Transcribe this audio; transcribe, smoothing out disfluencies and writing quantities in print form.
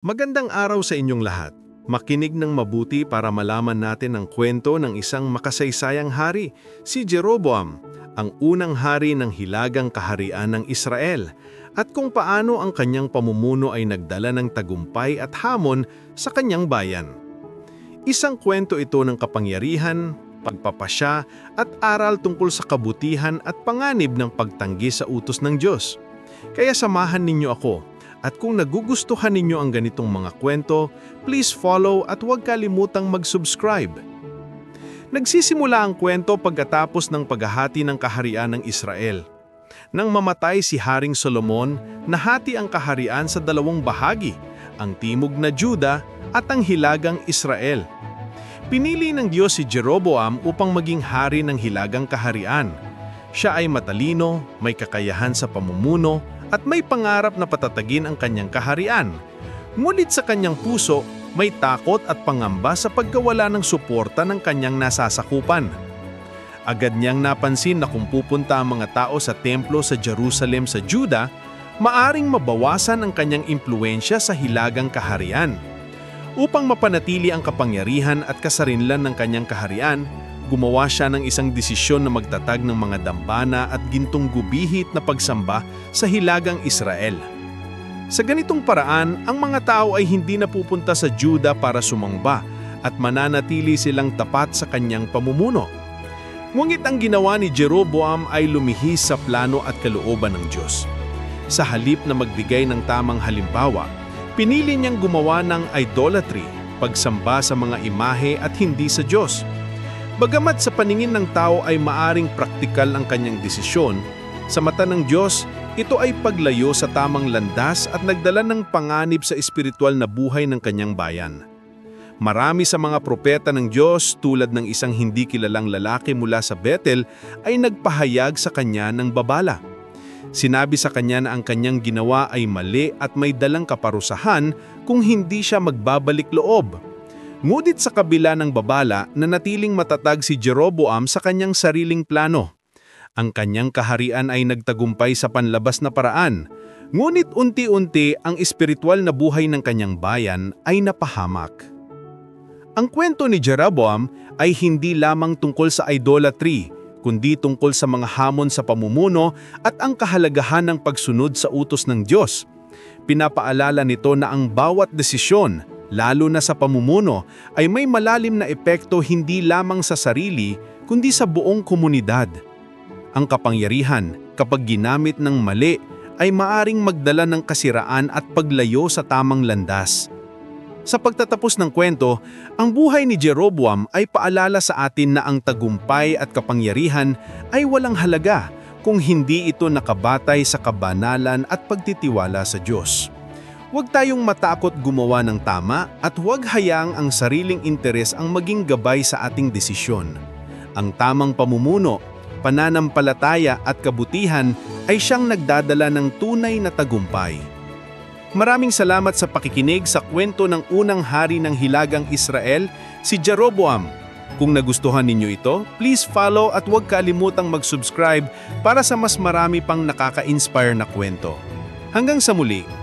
Magandang araw sa inyong lahat. Makinig ng mabuti para malaman natin ang kwento ng isang makasaysayang hari, si Jeroboam, ang unang hari ng hilagang kaharian ng Israel, at kung paano ang kanyang pamumuno ay nagdala ng tagumpay at hamon sa kanyang bayan. Isang kwento ito ng kapangyarihan, pagpapasya at aral tungkol sa kabutihan at panganib ng pagtanggi sa utos ng Diyos. Kaya samahan ninyo ako. At kung nagugustuhan ninyo ang ganitong mga kwento, please follow at huwag kalimutang mag-subscribe. Nagsisimula ang kwento pagkatapos ng paghahati ng kaharian ng Israel. Nang mamatay si Haring Solomon, nahati ang kaharian sa dalawang bahagi, ang timog na Juda at ang hilagang Israel. Pinili ng Diyos si Jeroboam upang maging hari ng hilagang kaharian. Siya ay matalino, may kakayahan sa pamumuno, at may pangarap na patatagin ang kanyang kaharian. Ngunit sa kanyang puso, may takot at pangamba sa pagkawala ng suporta ng kanyang nasasakupan. Agad niyang napansin na kung pupunta ang mga tao sa templo sa Jerusalem sa Juda, maaring mabawasan ang kanyang impluensya sa hilagang kaharian. Upang mapanatili ang kapangyarihan at kasarinlan ng kanyang kaharian, gumawa siya ng isang desisyon na magtatag ng mga dambana at gintong gubihit na pagsamba sa hilagang Israel. Sa ganitong paraan, ang mga tao ay hindi na pupunta sa Juda para sumamba at mananatili silang tapat sa kanyang pamumuno. Ngunit ang ginawa ni Jeroboam ay lumihis sa plano at kalooban ng Diyos. Sa halip na magbigay ng tamang halimbawa, pinili niyang gumawa ng idolatry, pagsamba sa mga imahe at hindi sa Diyos. Bagamat sa paningin ng tao ay maaring praktikal ang kanyang desisyon, sa mata ng Diyos, ito ay paglayo sa tamang landas at nagdala ng panganib sa espiritual na buhay ng kanyang bayan. Marami sa mga propeta ng Diyos tulad ng isang hindi kilalang lalaki mula sa Bethel ay nagpahayag sa kanya ng babala. Sinabi sa kanya na ang kanyang ginawa ay mali at may dalang kaparusahan kung hindi siya magbabalik loob. Ngunit sa kabila ng babala, nanatiling matatag si Jeroboam sa kanyang sariling plano. Ang kanyang kaharian ay nagtagumpay sa panlabas na paraan, ngunit unti-unti ang espiritual na buhay ng kanyang bayan ay napahamak. Ang kwento ni Jeroboam ay hindi lamang tungkol sa idolatry, kundi tungkol sa mga hamon sa pamumuno at ang kahalagahan ng pagsunod sa utos ng Diyos. Pinapaalala nito na ang bawat desisyon, lalo na sa pamumuno, ay may malalim na epekto hindi lamang sa sarili, kundi sa buong komunidad. Ang kapangyarihan, kapag ginamit ng mali, ay maaring magdala ng kasiraan at paglayo sa tamang landas. Sa pagtatapos ng kwento, ang buhay ni Jeroboam ay paalala sa atin na ang tagumpay at kapangyarihan ay walang halaga kung hindi ito nakabatay sa kabanalan at pagtitiwala sa Diyos. Huwag tayong matakot gumawa ng tama at huwag hayaang ang sariling interes ang maging gabay sa ating desisyon. Ang tamang pamumuno, pananampalataya at kabutihan ay siyang nagdadala ng tunay na tagumpay. Maraming salamat sa pakikinig sa kwento ng unang hari ng hilagang Israel, si Jeroboam. Kung nagustuhan ninyo ito, please follow at huwag kalimutang mag-subscribe para sa mas marami pang nakaka-inspire na kwento. Hanggang sa muli!